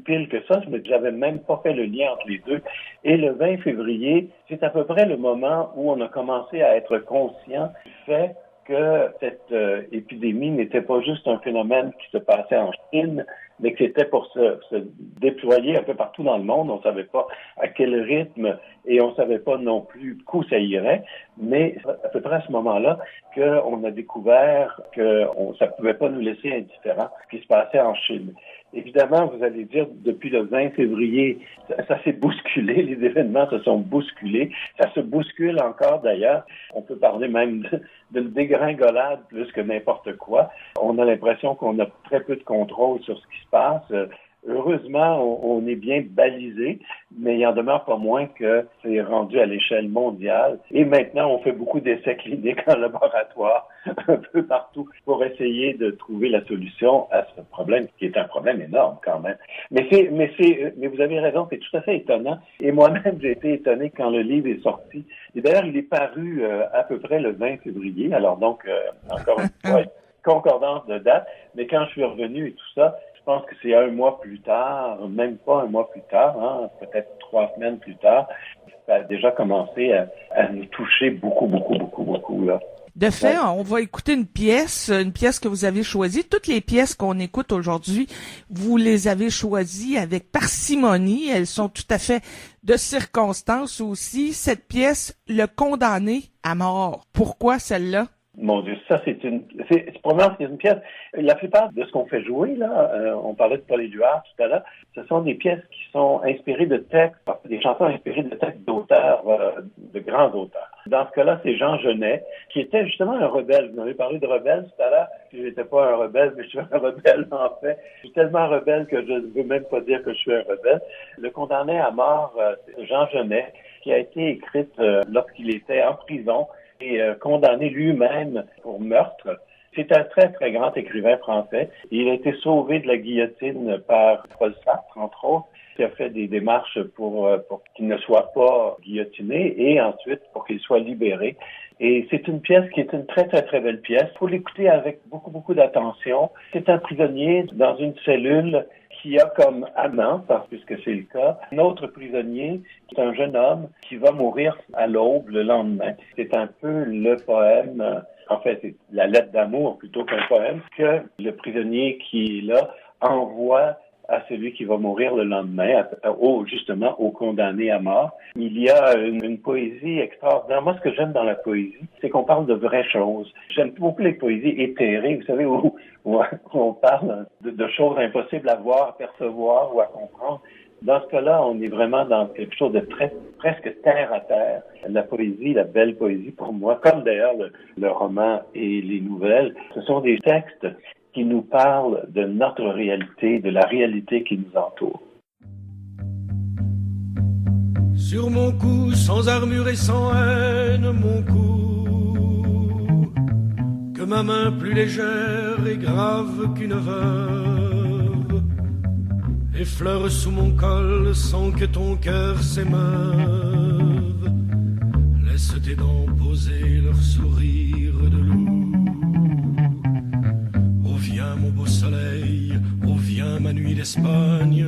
pile que ça, mais j'avais même pas fait le lien entre les deux. Et le 20 février, c'est à peu près le moment où on a commencé à être conscient du fait que cette épidémie n'était pas juste un phénomène qui se passait en Chine, mais que c'était pour se déployer un peu partout dans le monde. On savait pas à quel rythme et on savait pas non plus où ça irait. Mais à peu près à ce moment-là qu'on a découvert que ça pouvait pas nous laisser indifférents ce qui se passait en Chine. Évidemment, vous allez dire, depuis le 20 février, ça s'est bousculé, les événements se sont bousculés. Ça se bouscule encore d'ailleurs. On peut parler même d'une dégringolade plus que n'importe quoi. On a l'impression qu'on a très peu de contrôle sur ce qui se passe. Heureusement, on est bien balisé, mais il en demeure pas moins que c'est rendu à l'échelle mondiale. Et maintenant, on fait beaucoup d'essais cliniques en laboratoire, un peu partout, pour essayer de trouver la solution à ce problème, qui est un problème énorme quand même. Mais vous avez raison, c'est tout à fait étonnant. Et moi-même, j'ai été étonné quand le livre est sorti. Et d'ailleurs, il est paru à peu près le 20 février. Alors donc, encore une fois, concordance de date. Mais quand je suis revenu et tout ça, je pense que c'est un mois plus tard, même pas un mois plus tard, peut-être 3 semaines plus tard, ça a déjà commencé à nous toucher beaucoup, là. De fait, on va écouter une pièce que vous avez choisie. Toutes les pièces qu'on écoute aujourd'hui, vous les avez choisies avec parcimonie. Elles sont tout à fait de circonstance aussi. Cette pièce, Le condamné à mort. Pourquoi celle-là? Mon Dieu, ça c'est probablement une pièce. La plupart de ce qu'on fait jouer là, on parlait de Paul Éluard tout à l'heure, ce sont des pièces qui sont inspirées de textes, des chansons inspirées de textes d'auteurs, de grands auteurs. Dans ce cas-là, c'est Jean Genet, qui était justement un rebelle. Vous m'avez parlé de rebelle tout à l'heure. Je n'étais pas un rebelle, mais je suis un rebelle en fait. Je suis tellement rebelle que je ne veux même pas dire que je suis un rebelle. Le condamné à mort, c'est Jean Genet, qui a été écrite lorsqu'il était en prison et condamné lui-même pour meurtre. C'est un très, très grand écrivain français. Il a été sauvé de la guillotine par Paul Sartre, entre autres, qui a fait des démarches pour qu'il ne soit pas guillotiné et ensuite pour qu'il soit libéré. Et c'est une pièce qui est une très, très, très belle pièce. Il faut l'écouter avec beaucoup, beaucoup d'attention. C'est un prisonnier dans une cellule qui a comme amant, puisque c'est le cas, un autre prisonnier, qui est un jeune homme qui va mourir à l'aube le lendemain. C'est un peu le poème, en fait, c'est la lettre d'amour plutôt qu'un poème, que le prisonnier qui est là envoie à celui qui va mourir le lendemain, justement au condamné à mort. Il y a une poésie extraordinaire. Moi, ce que j'aime dans la poésie, c'est qu'on parle de vraies choses. J'aime beaucoup les poésies éthérées, vous savez, où on parle de choses impossibles à voir, à percevoir ou à comprendre. Dans ce cas-là, on est vraiment dans quelque chose de presque terre à terre. La poésie, la belle poésie pour moi, comme d'ailleurs le roman et les nouvelles, ce sont des textes qui nous parlent de notre réalité, de la réalité qui nous entoure. Sur mon cou, sans armure et sans haine, mon cou, que ma main plus légère et grave qu'une veuve effleure sous mon col sans que ton cœur s'émeuve. Laisse tes dents poser leur sourire de loup. Oh viens mon beau soleil, oh viens ma nuit d'Espagne.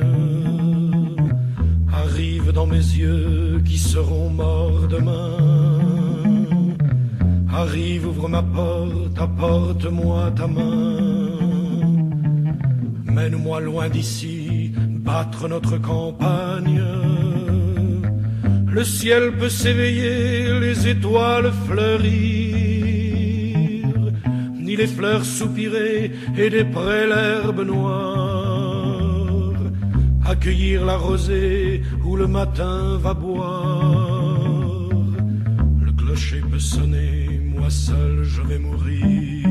Arrive dans mes yeux qui seront morts demain. Arrive, ouvre ma porte, apporte-moi ta main. Mène-moi loin d'ici, battre notre campagne. Le ciel peut s'éveiller, les étoiles fleurir, ni les fleurs soupirer et des prés l'herbe noire, accueillir la rosée où le matin va boire. Le clocher peut sonner, moi seul je vais mourir.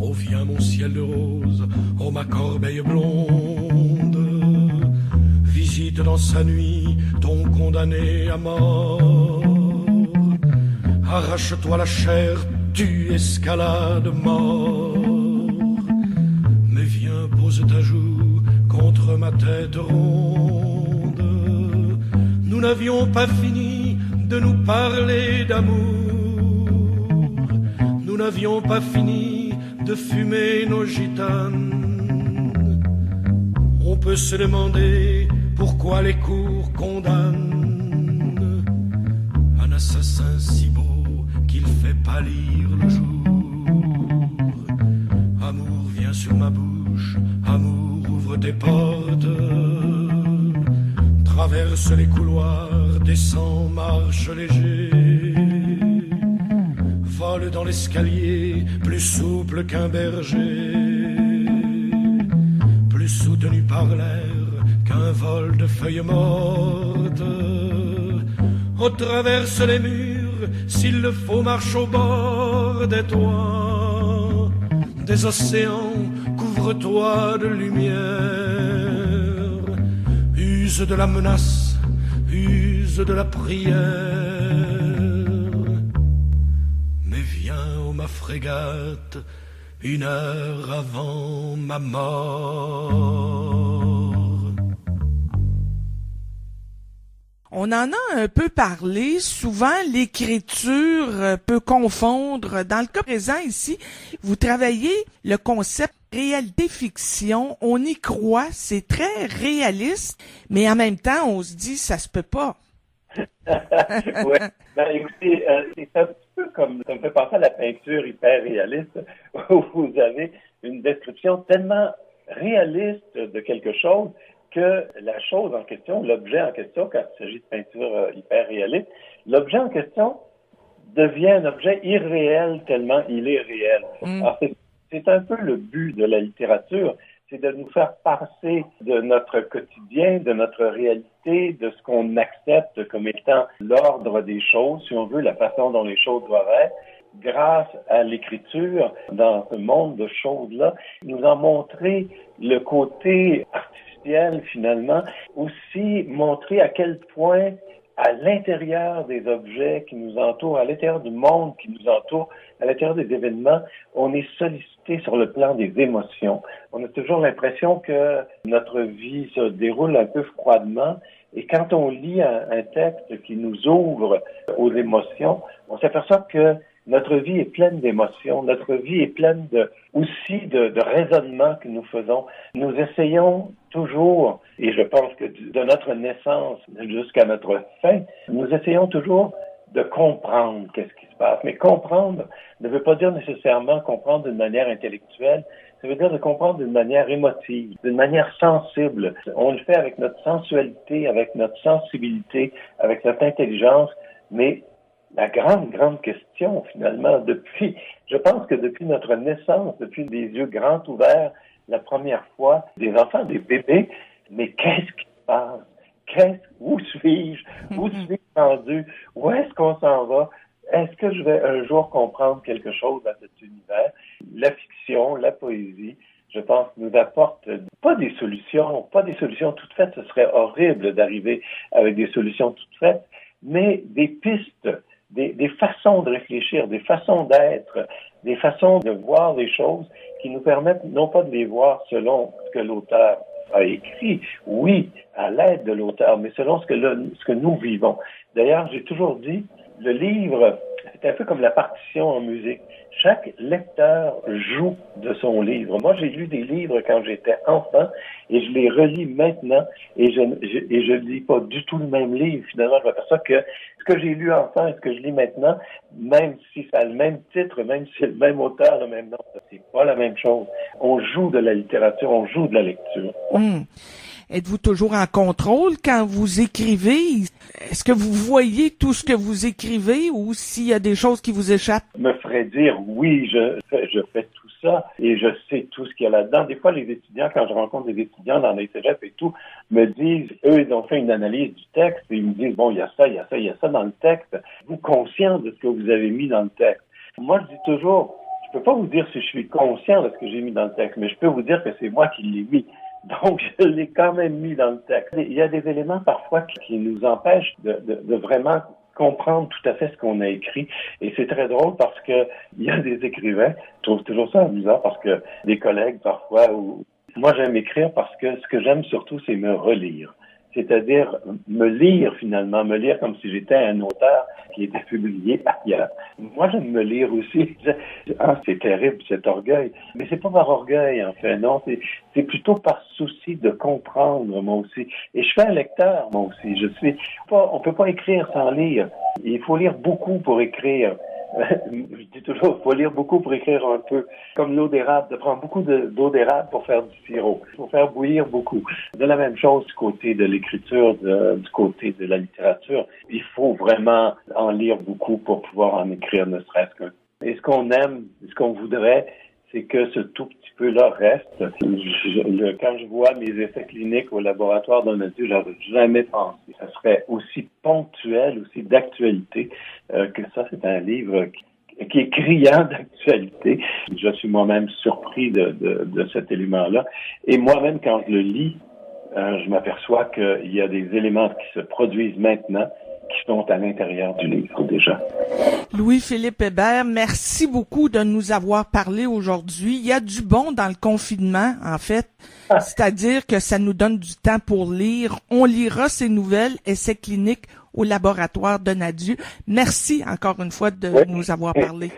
Oh viens mon ciel de rose, oh ma corbeille blonde, visite dans sa nuit ton condamné à mort. Arrache-toi la chair, tu escalade mort. Mais viens, pose ta joue contre ma tête ronde. Nous n'avions pas fini de nous parler d'amour. Nous n'avions pas fini de fumer nos gitanes. On peut se demander pourquoi les cours condamnent un assassin si beau qu'il fait pâlir le jour. Amour, viens sur ma bouche, bouche, amour, ouvre tes portes. Traverse les couloirs, descend, marche léger. Vole dans l'escalier, plus souple qu'un berger. Plus soutenu par l'air qu'un vol de feuilles mortes. On traverse les murs, s'il le faut, marche au bord des toits. Des océans, couvre-toi de lumière. Use de la menace, use de la prière. Mais viens, ô ma frégate, 1 heure avant ma mort. On en a un peu parlé. Souvent, l'écriture peut confondre. Dans le cas présent ici, vous travaillez le concept réalité-fiction. On y croit, c'est très réaliste, mais en même temps, on se dit, ça se peut pas. Ouais. Ben, écoutez, c'est un petit peu comme, ça me fait penser à la peinture hyper réaliste, où vous avez une description tellement réaliste de quelque chose que la chose en question, l'objet en question, quand il s'agit de peinture hyper réaliste, l'objet en question devient un objet irréel tellement il est réel. Alors, c'est un peu le but de la littérature, c'est de nous faire passer de notre quotidien, de notre réalité, de ce qu'on accepte comme étant l'ordre des choses, si on veut, la façon dont les choses doivent être, grâce à l'écriture, dans ce monde de choses-là, nous en montrer le côté artificiel, finalement, aussi montrer à quel point, à l'intérieur des objets qui nous entourent, à l'intérieur du monde qui nous entoure, à l'intérieur des événements, on est sollicité sur le plan des émotions. On a toujours l'impression que notre vie se déroule un peu froidement, et quand on lit un texte qui nous ouvre aux émotions, on s'aperçoit que notre vie est pleine d'émotions, notre vie est pleine aussi de raisonnements que nous faisons. Nous essayons toujours, et je pense que de notre naissance jusqu'à notre fin, nous essayons toujours de comprendre qu'est-ce qui se passe. Mais comprendre ne veut pas dire nécessairement comprendre d'une manière intellectuelle, ça veut dire de comprendre d'une manière émotive, d'une manière sensible. On le fait avec notre sensualité, avec notre sensibilité, avec notre intelligence, mais la grande question, finalement, je pense que depuis notre naissance, depuis des yeux grands ouverts, la première fois, des enfants, des bébés, mais qu'est-ce qui se passe? Où suis-je? Où suis-je rendu? Où est-ce qu'on s'en va? Est-ce que je vais un jour comprendre quelque chose dans cet univers? La fiction, la poésie, je pense, nous apporte pas des solutions toutes faites. Ce serait horrible d'arriver avec des solutions toutes faites, mais des pistes, des façons de réfléchir, des façons d'être, des façons de voir les choses qui nous permettent non pas de les voir selon ce que l'auteur a écrit, oui, à l'aide de l'auteur, mais selon ce que nous vivons. D'ailleurs, j'ai toujours dit, le livre, c'est un peu comme la partition en musique. Chaque lecteur joue de son livre. Moi, j'ai lu des livres quand j'étais enfant et je les relis maintenant et je lis pas du tout le même livre. Finalement, je m'aperçois que ce que j'ai lu enfant et ce que je lis maintenant, même si ça a le même titre, même si c'est le même auteur, le même nom, c'est pas la même chose. On joue de la littérature, on joue de la lecture. Êtes-vous toujours en contrôle quand vous écrivez? Est-ce que vous voyez tout ce que vous écrivez ou s'il y a des choses qui vous échappent? Me ferait dire oui, je fais tout ça et je sais tout ce qu'il y a là-dedans. Des fois, les étudiants, quand je rencontre des étudiants dans les cégeps et tout, me disent, eux, ils ont fait une analyse du texte et ils me disent, bon, il y a ça dans le texte. Vous conscient de ce que vous avez mis dans le texte? Moi, je dis toujours, je peux pas vous dire si je suis conscient de ce que j'ai mis dans le texte, mais je peux vous dire que c'est moi qui l'ai mis. Donc, je l'ai quand même mis dans le texte. Il y a des éléments parfois qui nous empêchent de vraiment comprendre tout à fait ce qu'on a écrit. Et c'est très drôle parce que il y a des écrivains, je trouve toujours ça amusant parce que des collègues parfois, moi j'aime écrire parce que ce que j'aime surtout, c'est me relire. C'est-à-dire me lire finalement, me lire comme si j'étais un auteur qui était publié ailleurs. Moi, j'aime me lire aussi. C'est terrible cet orgueil. Mais c'est pas par orgueil, en fait, non. C'est plutôt par souci de comprendre, moi aussi. Et je suis un lecteur, moi aussi. On peut pas écrire sans lire. Il faut lire beaucoup pour écrire. Je dis toujours, il faut lire beaucoup pour écrire un peu. Comme l'eau d'érable, de prendre beaucoup d'eau d'érable pour faire du sirop. Il faut faire bouillir beaucoup. De la même chose du côté de l'écriture, du côté de la littérature. Il faut vraiment en lire beaucoup pour pouvoir en écrire, ne serait-ce qu'un. Et ce qu'on aime, ce qu'on voudrait, c'est que ce tout petit peu-là reste. Quand je vois mes essais cliniques au laboratoire Donadieu, j'aurais jamais pensé que ça serait aussi ponctuel, aussi d'actualité, que ça. C'est un livre qui est criant d'actualité. Je suis moi-même surpris de cet élément-là. Et moi-même, quand je le lis, je m'aperçois qu'il y a des éléments qui se produisent maintenant qui sont à l'intérieur du livre déjà. Louis-Philippe Hébert, merci beaucoup de nous avoir parlé aujourd'hui. Il y a du bon dans le confinement, en fait. C'est-à-dire que ça nous donne du temps pour lire. On lira ces nouvelles, essais cliniques au laboratoire Donadieu. Merci encore une fois de nous avoir parlé.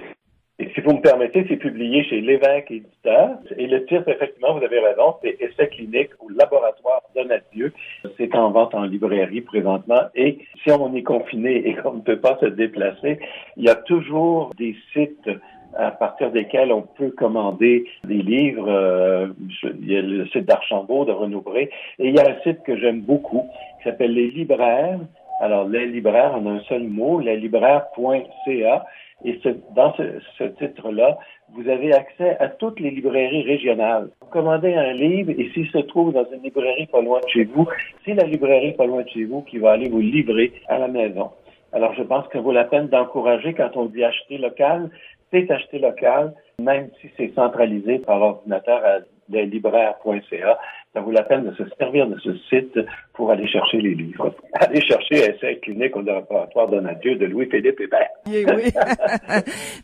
Et si vous me permettez, c'est publié chez Lévesque Éditeur. Et le titre, effectivement, vous avez raison, c'est Essais cliniques au laboratoire Donadieu. C'est en vente en librairie présentement. Et si on est confiné et qu'on ne peut pas se déplacer, il y a toujours des sites à partir desquels on peut commander des livres. Il y a le site d'Archambault, de Renaud-Bré. Et il y a un site que j'aime beaucoup qui s'appelle Les Libraires. Alors, Les Libraires en un seul mot, leslibraires.ca. Et dans ce titre-là, vous avez accès à toutes les librairies régionales. Vous commandez un livre et s'il se trouve dans une librairie pas loin de chez vous, c'est la librairie pas loin de chez vous qui va aller vous livrer à la maison. Alors, je pense que ça vaut la peine d'encourager quand on dit acheter local, c'est acheter local, même si c'est centralisé par ordinateur à leslibraires.ca. Ça vaut la peine de se servir de ce site pour aller chercher les livres. Aller chercher Essais cliniques au laboratoire Donadieu de Louis-Philippe Hébert. Oui.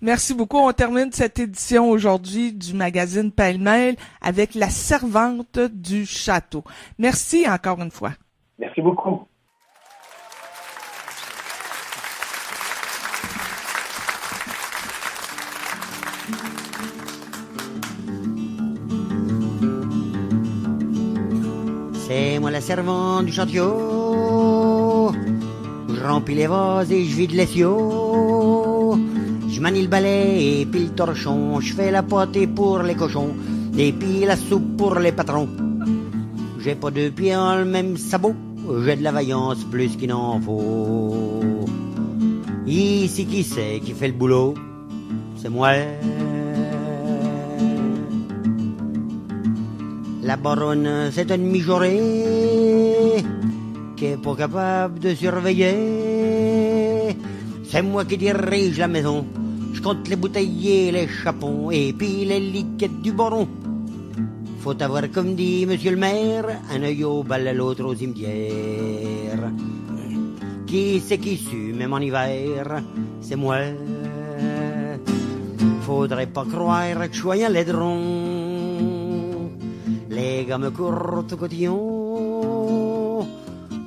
Merci beaucoup. On termine cette édition aujourd'hui du magazine Pêle-mêle avec La Servante du Château. Merci encore une fois. Merci beaucoup. C'est moi la servante du château. Je remplis les vases et je vide les siots. Je manie le balai et puis le torchon. Je fais la pâtée pour les cochons et puis la soupe pour les patrons. J'ai pas deux pieds dans le même sabot. J'ai de la vaillance plus qu'il n'en faut. Ici qui c'est qui fait le boulot? C'est moi. La baronne, c'est une mijaurée qui est pas capable de surveiller. C'est moi qui dirige la maison. Je compte les bouteilles et les chapons et puis les liquettes du baron. Faut avoir, comme dit monsieur le maire, un œil au bal, l'autre au cimetière. Qui c'est qui sue, même en hiver? C'est moi. Faudrait pas croire que je sois un laidron. Les gars me courent au cotillon.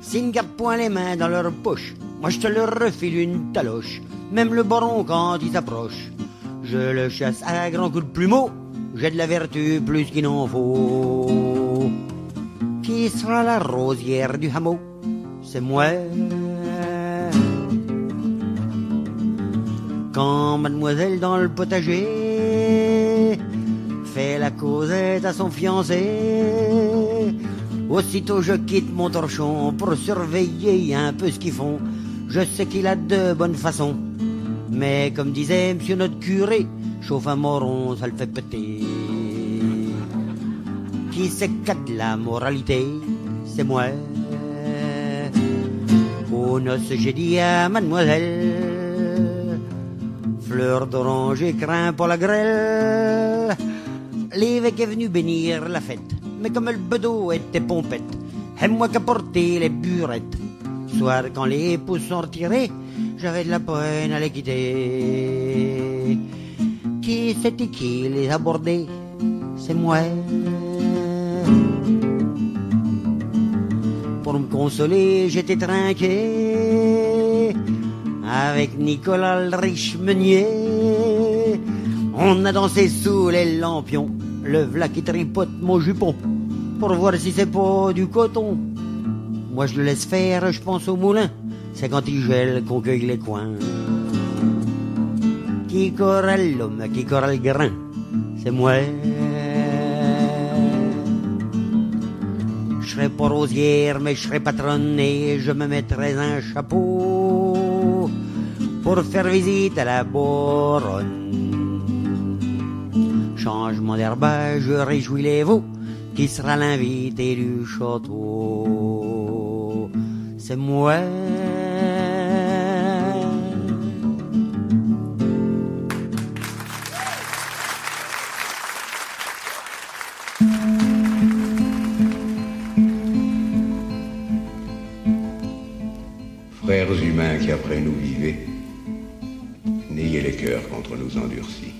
S'ils ne gardent point les mains dans leur poche, moi je te leur refile une taloche. Même le baron quand il s'approche, je le chasse à grands coups de plumeau. J'ai de la vertu plus qu'il n'en faut. Qui sera la rosière du hameau? C'est moi. Quand mademoiselle dans le potager fait la causette à son fiancé, aussitôt je quitte mon torchon pour surveiller un peu ce qu'ils font. Je sais qu'il a de bonnes façons, mais comme disait monsieur notre curé, chauffe un moron, ça le fait péter. Qui c'est qu'a de la moralité? C'est moi. Aux noces j'ai dit à mademoiselle, fleur d'oranger craint pour la grêle. L'évêque est venu bénir la fête, mais comme le bedeau était pompette, et moi qu'à porter les burettes. Soir quand les pouces sont retirés, j'avais de la peine à les quitter. Qui c'était qui les a bordés? C'est moi. Pour me consoler, j'étais trinqué avec Nicolas le riche meunier. On a dansé sous les lampions, le v'là qui tripote mon jupon, pour voir si c'est pas du coton. Moi je le laisse faire, je pense au moulin, c'est quand il gèle qu'on cueille les coins. qui corra l'homme, qui corra le grain, c'est moi. Je serai pas rosière, mais je serai patronne et je me mettrai un chapeau pour faire visite à la Boronne. Changement d'herbage, je réjouis les veaux, qui sera l'invité du château. C'est moi. Frères humains qui après nous vivez, n'ayez les cœurs contre nous endurcis,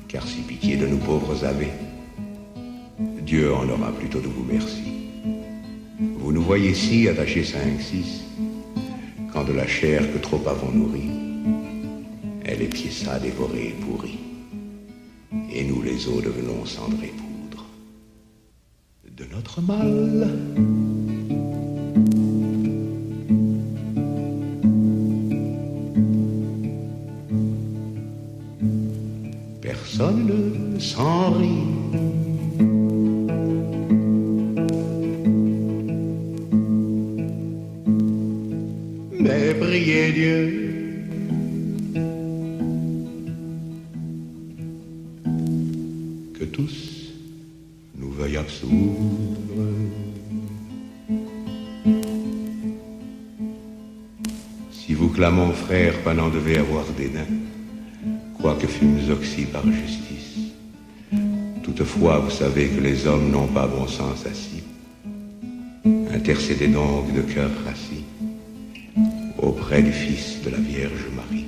car si pitié de nous pauvres avez, Dieu en aura plutôt de vous merci. Vous nous voyez si attachés 5-6, quand de la chair que trop avons nourrie, elle est piéça, dévorée et pourrie, et nous les os devenons cendre et poudre. De notre mal, personne ne s'en rit. Mais priez Dieu que tous nous veuillent absoudre. Si vous clamons frères, pas n'en devez avoir dédain, quoique fûmes oxy par justice. Toutefois, vous savez que les hommes n'ont pas bon sens assis. Intercédez donc de cœur rassis auprès du Fils de la Vierge Marie.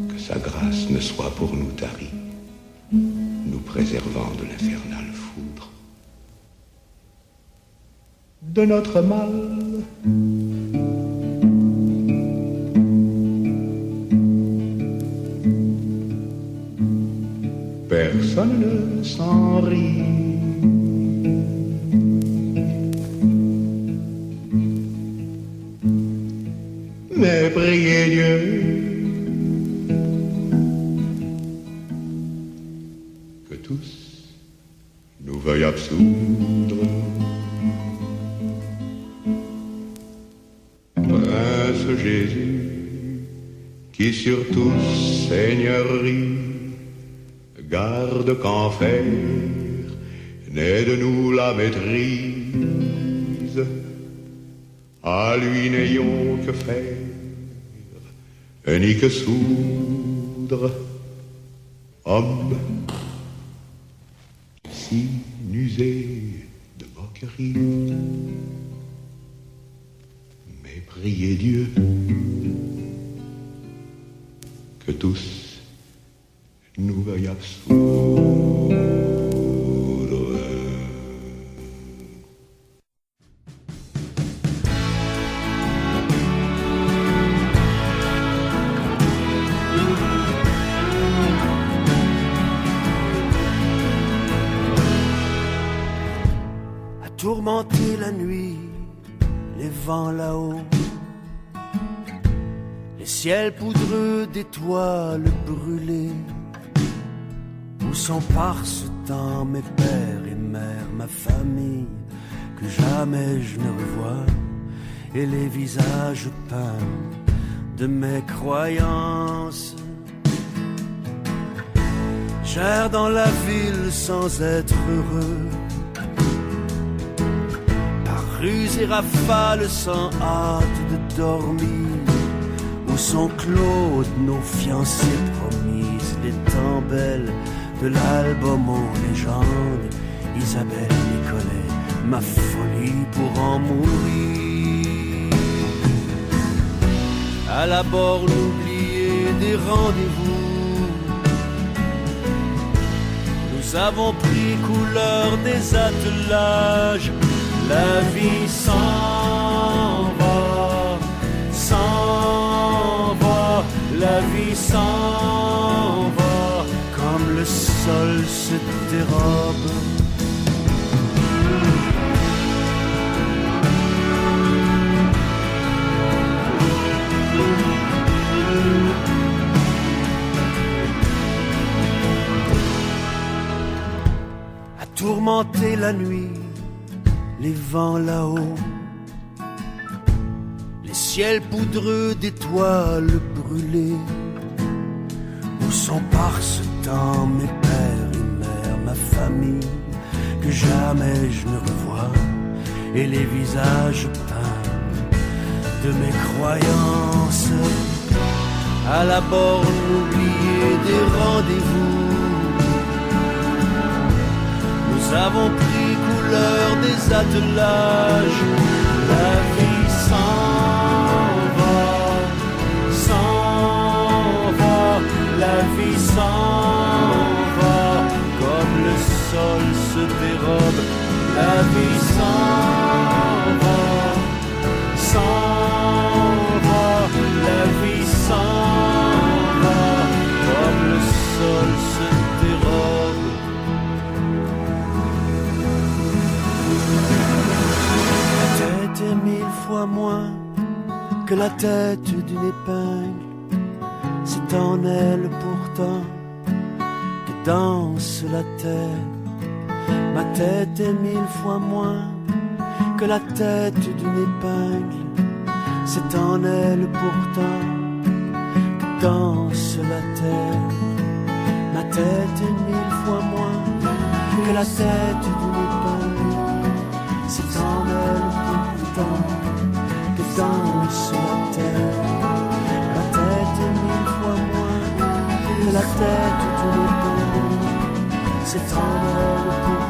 Que sa grâce ne soit pour nous tarie, nous préservant de l'infernale foudre. De notre mal, personne ne s'en rit. Mais priez Dieu que tous nous veuillent absoudre. Prince Jésus, qui sur tous seigneurie, garde qu'enfer n'ait de nous la maîtrise. À lui n'ayons que faire, ni que soudre. Homme si usé de moquerie, mais priez Dieu que tous nous veuillent absoudre. Tourmenter la nuit, les vents là-haut, les ciels poudreux d'étoiles brûlées. Où sont par ce temps mes pères et mères, ma famille, que jamais je ne revois, et les visages peints de mes croyances. J'erre dans la ville sans être heureux, rues et rafales sans hâte de dormir. Où sont Claude, nos fiancées promises, les temps belles de l'album aux légendes, Isabelle, Nicolet, ma folie pour en mourir. À la borne oubliée des rendez-vous, nous avons pris couleur des attelages. La vie s'en va, la vie s'en va, comme le sol se dérobe. hanter la nuit, les vents là-haut, les ciels poudreux d'étoiles brûlées, où sont par ce temps mes pères et mères, ma famille, que jamais je ne revois, et les visages peints de mes croyances, à la borne oubliée des rendez-vous. Nous avons pris couleur des attelages, la vie s'en va, la vie s'en va, comme le sol se dérobe, la vie s'en va, la vie s'en va, comme le sol se dérobe. La tête est 1000 fois moins que la tête d'une épingle. C'est en elle pourtant que danse la terre. Ma tête est 1000 fois moins que la tête d'une épingle. C'est en elle pourtant que danse la terre. Ma tête est 1000 fois moins que la tête d'une épingle. C'est en elle pourtant que danse la terre. Ma tête est 1000 fois moins que la tête d'une épingle. C'est en elle pourtant